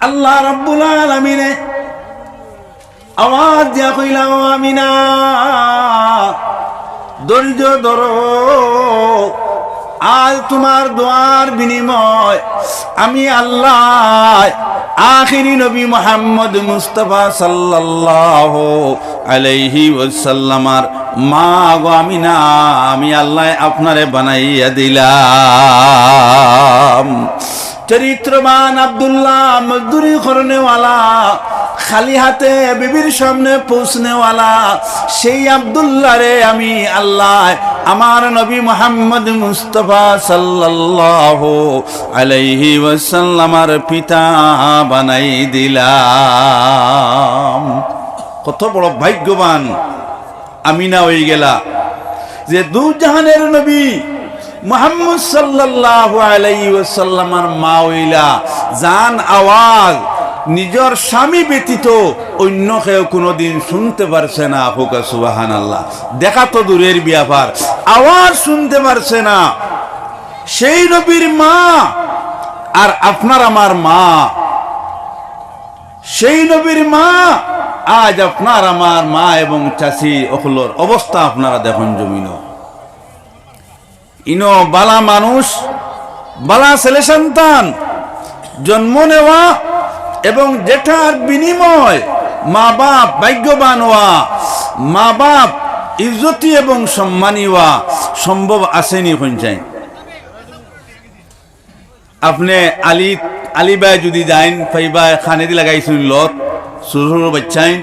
আল্লাহ রাব্বুল আলামিনে আওয়াজ দিয়া কইলা ও আমিনা ধৈর্য ধরো, আজ তোমার দোয়ার বিনিময় আমি আল্লাহ আখিরি নবী মুহাম্মদ মুস্তাফা সাল্লাল্লাহু আলাইহি ওয়াসাল্লামার মা গো আমিনা আমি আল্লাহ আপনারে বানাইয়া দিলাম। চরিত্রবান আব্দুল্লাহ মজদুরি করনেওয়ালা, খালি হাতে বিবির সামনে পৌঁছনেওয়ালা সেই আব্দুল্লাহ রে আমি আল্লাহ আমার নবী মুহাম্মদ মুস্তাফা সাল্লাল্লাহু আলাইহি ওয়াসাল্লামার পিতা বানাই দিলাম। কত বড় ভাগ্যবান আমিনা হয়ে গেলা যে দু জাহানের নবী মুহাম্মদ সাল্লাল্লাহু আলাইহি ওয়াসাল্লামার মা হইলা জান আওয়াজ নিজের স্বামী ব্যতীত অন্য কেউ কোনোদিন শুনতে পারছে না। হোক সুবহানাল্লাহ। দেখা তো দূরের ব্যাপার, আওয়াজ শুনতে পারছে না। সেই নবীর মা আর আপনার আমার মা, সেই নবীর মা আজ আপনার আমার মা এবং চাচি অখলোর অবস্থা আপনারা দেখুন। জমিন ইনো বালা মানুষ, বালা ছেলে সন্তান জন্ম নেওয়া এবং যেটার বিনিময় মা বাপ ভাগ্যবান হওয়া, মা বাপ ইজ্জতি এবং সম্মানী হওয়া সম্ভব আসেনি। কোনটাই আপনি আলিবাই যদি যাইন পাইবা খানে দি লাগাইছিল লত সরু বাচ্চাইন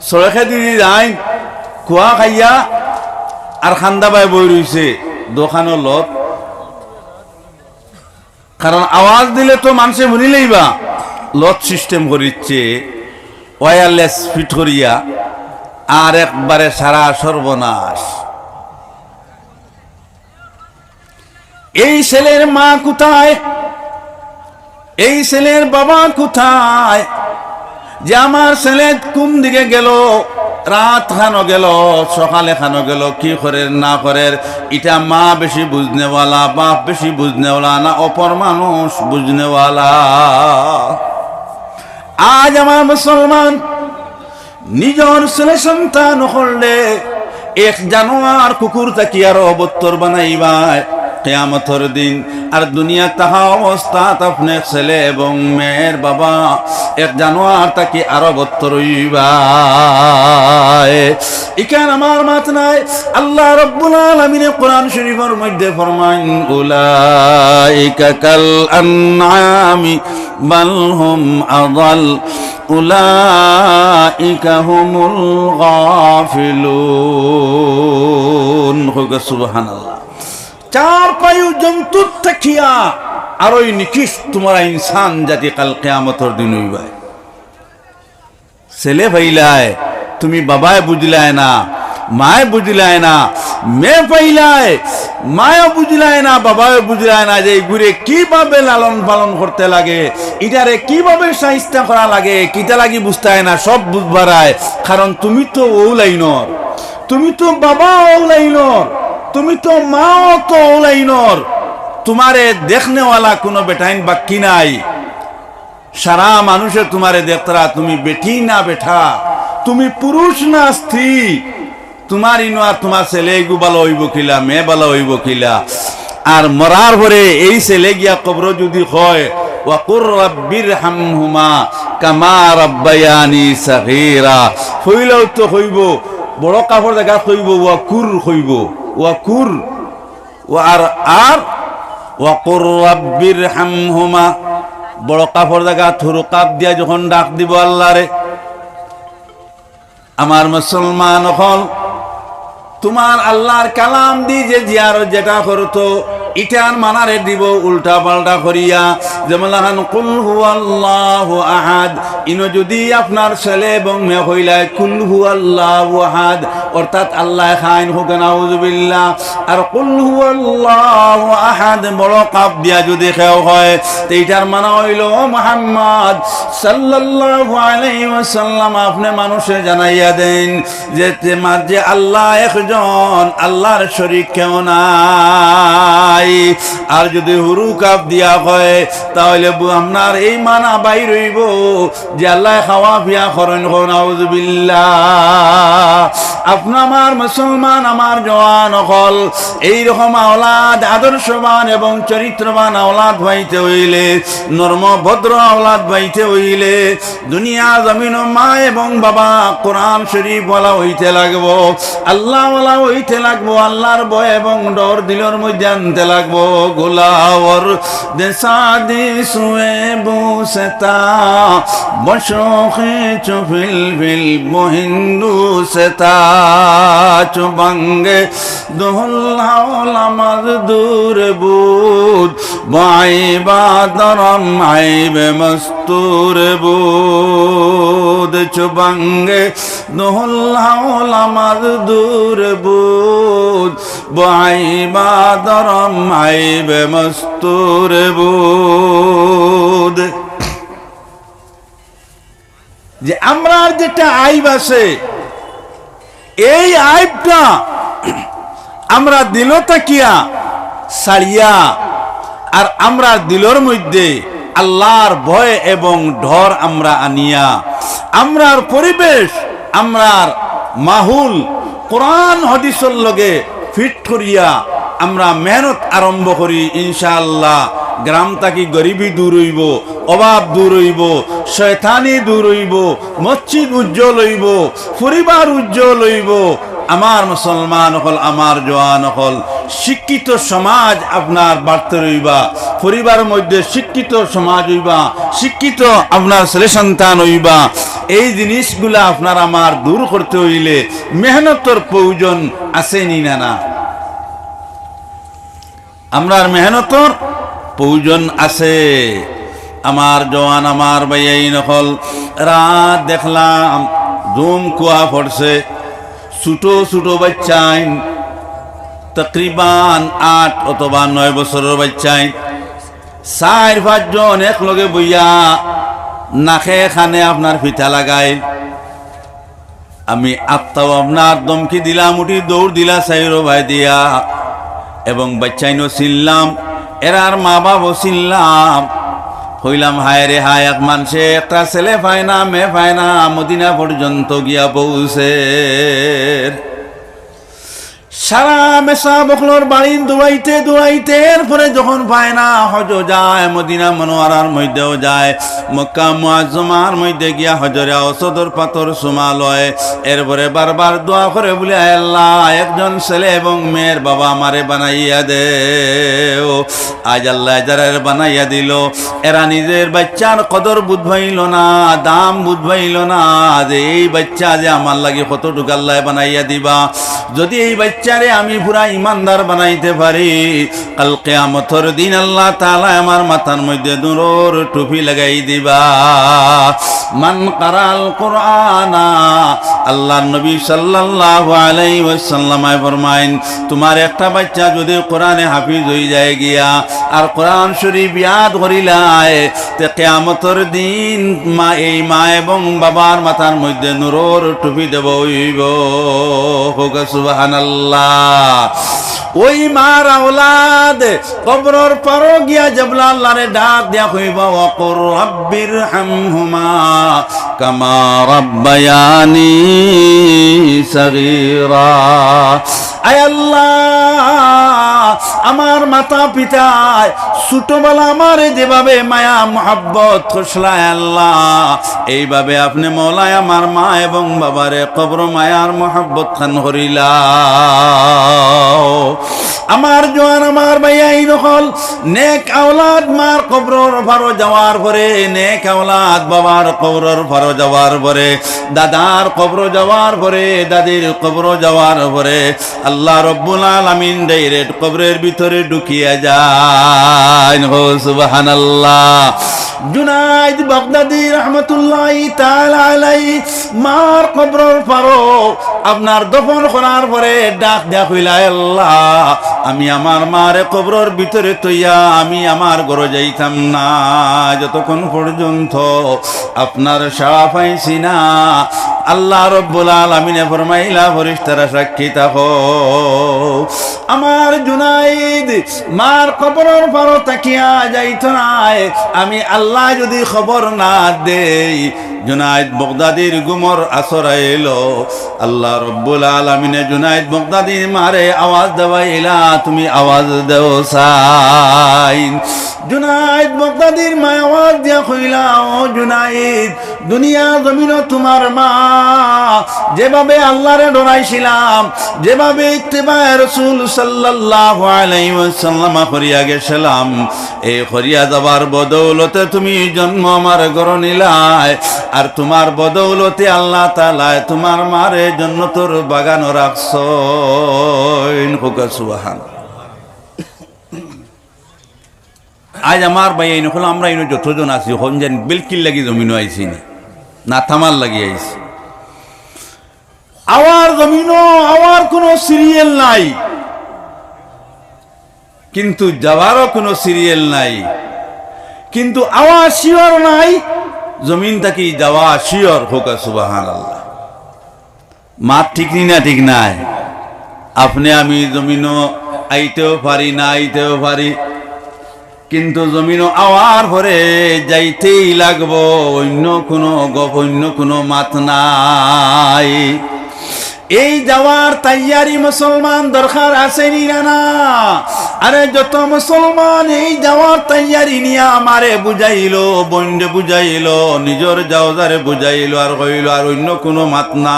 সড়কে যদি যাইন কুয়া খাইয়া আর খান্দা বাই বই রইছে দোকানের লত। কারণ আওয়াজ দিলে তো মানুষে শুনিলেইবা লত সিস্টেম করিচ্ছে ওয়্যারলেস ফিট করিয়া, আর একবারে সারা সর্বনাশ। এই ছেলের মা কোথায়, এই ছেলের বাবা কোথায়, যে আমার ছেলে কোন দিকে গেল, রাত খানো গেল সকালে খানো গেল, কি করে না করে, এটা মা বেশি বুঝনেওয়ালা, বাপ বেশি বুঝনেওয়ালা না অপর মানুষ বুঝনেওয়ালা। আজ আমার মুসলমান নিজের ছেলে সন্তান হলে এক জানোয়ার কুকুর তাকি আরো অবত্তর বানাইবাই কিয়ামতের দিন। আর দুনিয়া তাহা অবস্থা আপনি ছেলে এবং মেয়ের বাবা এক জানোয়ার তাকি আরো বত্তর হইবাই। এখানে আমার মাত নাই। আল্লাহ রাব্বুল আলামিন কোরআন শরীফের মধ্যে ফরমান উলাইকা কাল আনআমি বাল হুম আযাল উলাইকা হুমুল গাফিলুন। সুবহানাল্লাহ। চার পায়ু জন্তুর থাকিয়া আর ওই নিকৃষ তোমরা ইনসান জাতি কাল কিয়ামতের দিন হইবাই। ছেলে ভাইলায় তুমি বাবায় বুঝলায় না, মায় বুঝলায় না, মেয়ে পাইলায় মায় বুঝলায় না, বাবায় বুঝলায় না যে ঘুরে কিভাবে লালন পালন করতে লাগে, ইটারে কিভাবে সাহিস্তা করা লাগে, কিটা লাগি বুঝতে না, সব বুঝবারায়। কারণ তুমি তো ওলাইনর, তুমি তো বাবা ওলাইনর, তুমি তো মাও তো ওলাইনর, তোমারে দেখনেওয়ালা কোনো বেটাইন বাকি নাই। সারা মানুষে তোমারে দেখতরা তুমি বেটি না বেঠা, তুমি পুরুষ না স্ত্রী, তোমার ইনো আর তোমার ছেলে গু ভালো হইব কিলা, মেয়ে ভালো হইব কিলা। আর মরার পরে এই ছেলে গিয়া কবর যদি হয় ওয়াকুর রাব্বির হামহুমা কামা রাব্বায়ানি সাগীরা, হইলেও তো হইব বড় কাপড় দেখা হইব ওয়াকুর হইব, ওয়াকুর আর আর ওয়াকুর রাব্বির হামহুমা বড় কাপড় দেখা থুরু কাপ দিয়া যখন ডাক দিব আল্লাহরে। আমার মুসলমান হল তোমার আল্লাহর কালাম দি যে জিয়ারত যেটা করতো ইটার মানারে দিব উল্টা পাল্টা করিয়া। যেমন কুল হুয়াল্লাহু আহাদ, ইনো যদি আপনার ছেলে এবং মেয়ে হইলায় কুল হুয়াল্লাহু আহাদ অর্থাৎ আল্লাহ খাইন হোক নাউযুবিল্লাহ, আর কুল হুয়াল্লাহু আহাদ বড় কাপ দিয়া যদি কেউ হয় তো এটার মানা হইল মুহাম্মদ সাল্লাল্লাহু আলাইহি ওয়াসাল্লাম আপনি মানুষে জানাইয়া দেন যে আল্লাহ একজন, আল্লাহর শরীক কেউ নাই। নাই। আর যদি হুরু কাপ দিয়া হয় তাহলে আপনার এই মানা বাই রইব যে আল্লাহ খাওয়া পিয়া করেন নাউযুবিল্লাহ। আপনা আমার মুসলমান আমার জওয়ান হল এইরকম আওলাদ আদর্শবান এবং চরিত্রবান আওলাদ পাইতে হইলে, নর্ম ভদ্র আওলাদ পাইতে হইলে দুনিয়া জমিন মা এবং বাবা কোরআন শরীফ ওয়ালা হইতে লাগবো, আল্লাহ ওয়ালা হইতে লাগবো, আল্লাহর ভয় এবং ডর দিলের মধ্যে আনতে লাগবো। গোলাওর দেশাদি সুয়ে বুসতা বশোখে চুফিল ফিল মহিন্দু সেতা চুবাঙ্গে দোহল হাওল আমার দূর বুদ বাইবাদরম আইবে মস্তুর বুদ চুবাঙ্গে দোহল হাওল আমার দূর বুদ বাইবাদরম আইবে মস্তুর বুদ। যে আমরা যেটা আইব আছে এই আইবটা আমরা দিল তাকিয়া সারিয়া আর আমরা দিলর মধ্যে আল্লাহর ভয় এবং ডর আমরা আনিয়া আমরার পরিবেশ আমরার মাহুল কোরআন হাদিসের লগে ফিট করিয়া আমরা মেহনত আরম্ভ করি, ইনশাআল্লাহ গ্রাম থাকি গরিবী দূর হইব, অভাব দূর হইব, শয়তানি দূর হইব, মসজিদ উজ্জ্বল হইব, পরিবার উজ্জ্বল হইব। আমার মুসলমান হল আমার জওয়ান হল শিক্ষিত সমাজ আপনার বাড়তে রইবা, পরিবারের মধ্যে শিক্ষিত সমাজ হইবা, শিক্ষিত আপনার ছেলে সন্তান হইবা। এই জিনিসগুলা আপনার আমার দূর করতে হইলে মেহনতর প্রয়োজন আছে নি না? আমরার মেহনতর প্রয়োজন আছে। আমার জওয়ান আমার ভাইয়াই নকল রাত দেখলাম জুম কুয়া পড়ছে, ছোটো ছোটো বাচ্চাই তকরিবান 8 অথবা 9 বছরের বাচ্চাই 4-5 জন এক লগে বইয়া নাকে খানে আপনার ফিতা লাগাই। আমি আত্মাও আপনার দমকি দিলাম, উঠি দৌড় দিলা সাইরো ভাই দিয়া এবং বাচ্চাইনও চিনলাম, এরার মা বাবাও চিনলাম। হইলাম হায় রে হায়, এক মানুষে একটা ছেলে পায় না মেয়ে পায় না মদিনা পর্যন্ত গিয়া পৌঁছে। সারা মেসা বকলোর বাড়ি দৌড়াইতে দৌড়াইতে এরপরে যখন পায় না হজ যায়, মদিনা মনোয়ারার মধ্যেও যায়, মক্কা মুআজ্জমার মধ্যে গিয়া হজরে অসদর পাথর সুমা লয়। এরপরে বারবার দোয়া করে বলে আল্লাহ একজন ছেলে এবং মেয়ের বাবা আমারে বানাইয়া দে। আজ আল্লাহ যারা বানাইয়া দিল, এরা নিজের বাচ্চার কদর বুঝবাইল না, দাম বুঝবাইল না যে এই বাচ্চা যে আমার লাগে কতটুকু আল্লাহ বানাইয়া দিবা। যদি এই বাচ্চারে আমি পুরা ইমানদার বানাইতে পারি, কাল কিয়ামতের দিন আল্লাহ তাআলা আমার মাথার মধ্যে নূরের টুপি লাগাই দিবা। মান কারাল কুরআনা, আল্লাহর নবী সাল্লাল্লাহু আলাইহি ওয়াসাল্লাম ফরমায়েন তোমার একটা বাচ্চা যদি কোরআনে হাফিজ হই যায় গিয়া আর কোরআন শরীফ ইয়াদ করিলায়, তে কিয়ামতের দিন এই মা এবং বাবার মাথার মধ্যে নূরের টুপি দেব হইব। সুবহানাল্লাহ। ওই মার আওলাদ কবরের পারো গিয়া জবলা আল্লাহরে ডাক দিয়া কইবা ওয়াকুর রাব্বির হামহুমা কামা রাব্বায়ানি সগীরা। আয় আল্লাহ আমার মাতা পিতায় ছোটবেলা আমারে যেভাবে মায়া মোহাব্বত করছিলেন আল্লাহ, এইভাবে আপনি মওলায় আমার মা এবং বাবারে কবর মায়ার মোহাব্বত খান করিলা। আমার জওয়ান আমার ভাইয়া এই নকল নেক আওলাদ মার কবরের পারো যাওয়ার পরে, নেক আওলাদ বাবার কবরের পারো যাওয়ার পরে, দাদার কবর যাওয়ার পরে, দাদির কবর যাওয়ার পরে আল্লাহ রব্বুল আলামিন ডাইরেক্ট কবরের ভিতরে ঢুকিয়া যায়। সুবহানাল্লাহ। জুনাইদ বাগদাদি রহমতুল্লাহি তাআলা আলাইহি মার কবরের পারো আপনার দফন করার পরে ডাক দেয়া কইলা আল্লাহ আমি আমার মারে কবরের ভিতরে তৈয়া আমি আমার ঘরে যাইতাম না যতক্ষণ পর্যন্ত আপনার সাড়া পাইছি না। আল্লাহ রব্বুল আলামিনে ফরমাইলা ফেরেশতারা সাক্ষী থাকো। আমার জুনাইদ মার কবরের পর তাকিয়া যাইত নাই। আমি আল্লাহ যদি খবর না দেই জুনাইদ বাগদাদির গুমর আসর এলো। আল্লাহ রব্বুল আলামিনে জুনাইদ বাগদাদির মারে আওয়াজ দেওয়াইলা, তুমি আওয়াজ দেও সাইন। জুনাইদ বাগদাদির মা আওয়াজ দিয়া কইলা, ও জুনাইদ, দুনিয়া জমিন তোমার মা। যেভাবে আল্লাহরে ডরাইছিলাম, যেভাবে ইত্তেবায়ে রাসূল সাল্লাল্লাহু আলাইহি ওয়াসাল্লাম করিয়া গেছিলাম, এই করিয়া যাবার বদৌলতে তুমি জন্ম আমার ঘর নিলাই। আর তোমার বদৌলতে আল্লাহ তাআলা তোমার মারে জান্নাতের বাগান রাখছেন। সুবহান। আজ আমার ভাই এই নকল আমরা ইনো যতজন আছি হন যেন বিলকিল লাগি জমিন আইছি না থামার লাগি আইছি। আওয়ার জমিন আওয়ার কোনো সিরিয়াল নাই, কিন্তু যাওয়ারও কোনো সিরিয়াল নাই। কিন্তু আওয়াজ শিওর নাই, জমিন থাকি যাওয়া শিওর। হোক সুবহানাল্লাহ। মাঠ ঠিক না ঠিক নাই। আপনি আমি জমিনও আইতেও পারি না আইতেও পারি, কিন্তু জমিন আওয়ার পরে যাইতেই লাগবো। অন্য কোনো গপ, অন্য কোনো মাত নাই। এই যাওয়ার তাইয়ারি মুসলমান দরকার আসেনি না? আরে যত মুসলমান এই যাওয়ার তাইয়ারি নিয়ে আমারে বুঝাইলো, বন্ডে বুঝাইলো, নিজের যাওয়ারে বুঝাইলো, আর কইল আর অন্য কোনো মাত না।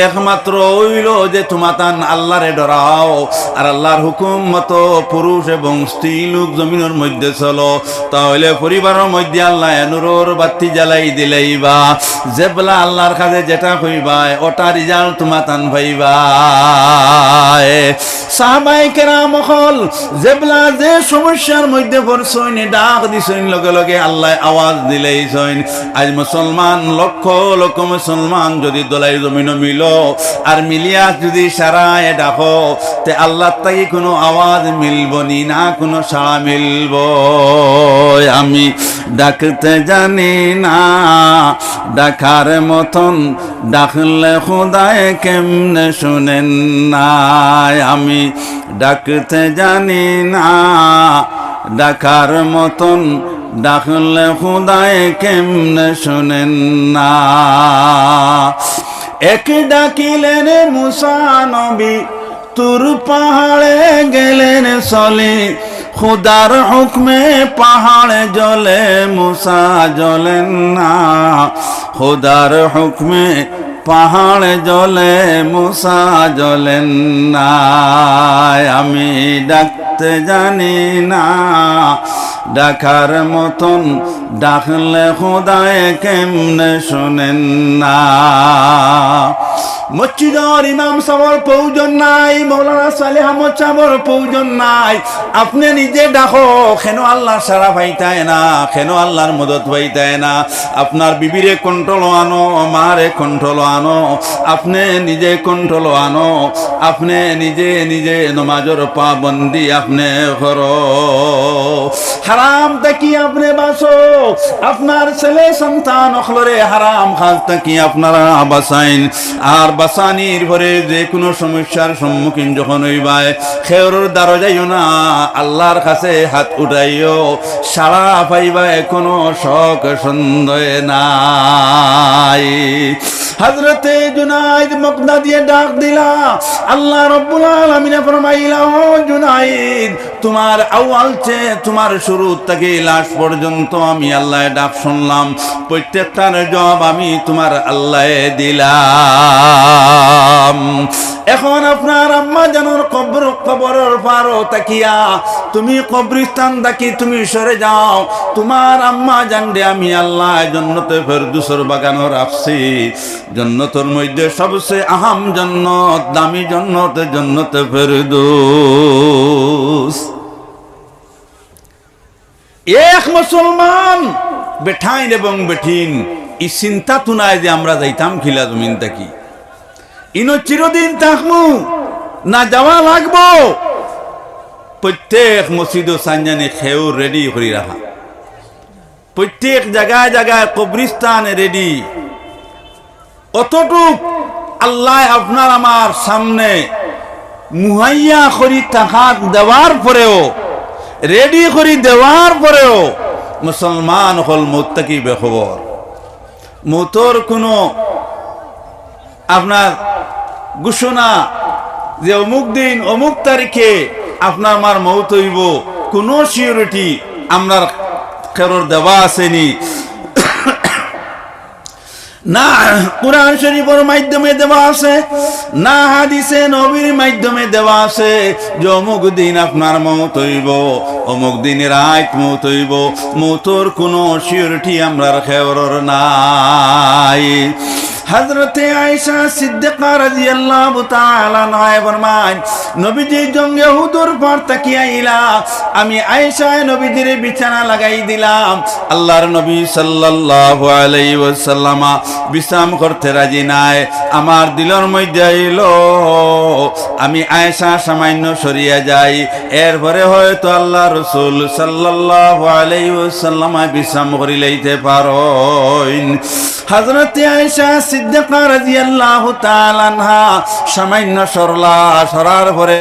একমাত্র হইল যে তোমাতান আল্লাহরে ডরাও, আর আল্লাহর হুকুম মতো পুরুষ এবং স্ত্রী লোক জমিনের মধ্যে চলো। তাহলে পরিবারের মধ্যে আল্লাহ নূরের বাতি জ্বালাই দিলেইবা। যেবলা আল্লাহর কাছে যেটা কইবা ওটা রিজাল্ট তোমাতান ভাইবা। সাহাবায়ে কেরাম হল যেবলা যে সমস্যার মধ্যে পড়ছইন, ডাক দিছইন, লগে লগে আল্লাহ আওয়াজ দিলেইছইন। আজ মুসলমান লক্ষ লক্ষ মুসলমান যদি দলাই জমিন মিল আর মিলিয়া যদি সারায় ডাকো, তে আল্লাহ তাই কোনো আওয়াজ মিলবনি না, কোনো সাড়া মিলব। আমি ডাকতে জানি না, ডাকার মতন ডাকলে খোদায় কেমনে শুনেন না। আমি ডাকতে জানি না, ডাকার মতন ডাকলে খোদায় কেমনে শুনেন না। এক ডাকিলেন মুসা নবী, তুর পাহাড়ে গেলেন চলে। খুদার হুকমে পাহাড়ে জ্বলে, মুসা জ্বলেন না। খুদার হুকমে পাহাড়ে জ্বলে, মুসা জ্বলেন না। আমি ডাকতে জানি না, ডাকার মতন ডাকলে খোদায় কেমনে শোনেন না। মসজিদের ইমাম সাহেবের প্রয়োজন নাই, মৌলানা সালেহ আহমদ সাহেবের প্রয়োজন নাই। আপনি নিজে ডাকো, কেন আল্লাহ সারা পাইতায় না, কেন আল্লাহর মদত পাইতায় না। আপনার বিবিরে কন্ট্রোল আনো, মারে কন্ট্রোল আনো, আপনি নিজে কন্ট্রোল আনো। আপনি নিজে নিজে নমাজের পাবন্দি আপনি করো। হারাম থাকি আপনি বাঁচো, আপনার ছেলে সন্তান অখলরে হারাম খাজ থাকি আপনারা বাঁচাইন। আর বাঁচানির পরে যে কোনো সমস্যার সম্মুখীন যখন হইবায়, খেয়রের দ্বারা যাইও না, আল্লাহর কাছে হাত উঠাইও, সারা পাইবায় কোনো শখ সন্দেহ নাই। হযরতে জুনাইদ বাগদাদিয়ে ডাক দিলা, আল্লাহ রাব্বুল আলামিন ফরমাইলা, ও জুনাইদ, তোমার আউয়াল চে তোমার শুরু থেকে লাস্ট পর্যন্ত আমি আল্লাহ ডাক শুনলাম, প্রত্যেকটার জবাব আমি তোমার আল্লাহ দিলাম। এখন আপনার আম্মা জানোর কবরের পারো তাকিয়া তুমি কবরস্থান দেখি তুমি সরে যাও। তোমার আম্মা জানলে আমি আল্লাহ জান্নাতে ফেরদৌসের বাগান রাখছি। জান্নাতের মধ্যে সবচেয়ে আহাম জান্নাত, দামি জান্নাত, জান্নাতে ফেরদৌস। এক মুসলমান বেঠাইন এবং বেঠিন এই চিন্তা তো নাই যে আমরা যাইতাম খিলা জমিন থাকি, ইনো চিরদিন থাকমু না যাওয়া লাগবো। প্রত্যেক মসজিদ সানজানে খেউ রেডি করে রাখা, প্রত্যেক জায়গায় জায়গায় কবরস্থান রেডি। অতটুক আল্লাহ আপনার আমার সামনে মুহাইয়া করি তাহাক দেওয়ার পরেও, রেডি করি দেওয়ার পরেও মুসলমান হল মুত্তাকি বেখবর। মৌতর কোনো আপনার ঘোষণা যে অমুক দিন অমুক তারিখে আপনার আমার মৌত হইব, কোনো সিওরিটি আমরা কারোর দেওয়া আসেনি না। কুরআন শরীফের মাধ্যমে দেওয়া আছে, না হাদিসে নবীর মাধ্যমে দেওয়া আছে যে অমুক দিন আপনার মৌত হইব, অমুক দিন রাত মৌত হইব। মৌতর কোনো সিওরিটি আমরা খেওয়ার নাই। হযরতে আয়েশা সিদ্দিকা রাদিয়াল্লাহু তাআলা আনহা ফরমান, নবীজি জঙ্গে উহুদের পর তাকিয়াইলা আমি আয়েশা নবীজির বিছানা লাগাই দিলাম। আল্লাহর নবী সাল্লাল্লাহু আলাইহি ওয়াসাল্লাম বিশ্রাম করতে রাজি নাই। আমার দিলের মধ্যে আইলো আমি আয়েশা সামান্য সরিয়া যাই, এরপরে হয়তো আল্লাহ রাসূল সাল্লাল্লাহু আলাইহি ওয়াসাল্লাম বিশ্রাম করি লইতে পারেন। হযরতে আয়েশা সিদ্দিকা রাদিয়াল্লাহু তাআলা আনহা সামান্য সরার পরে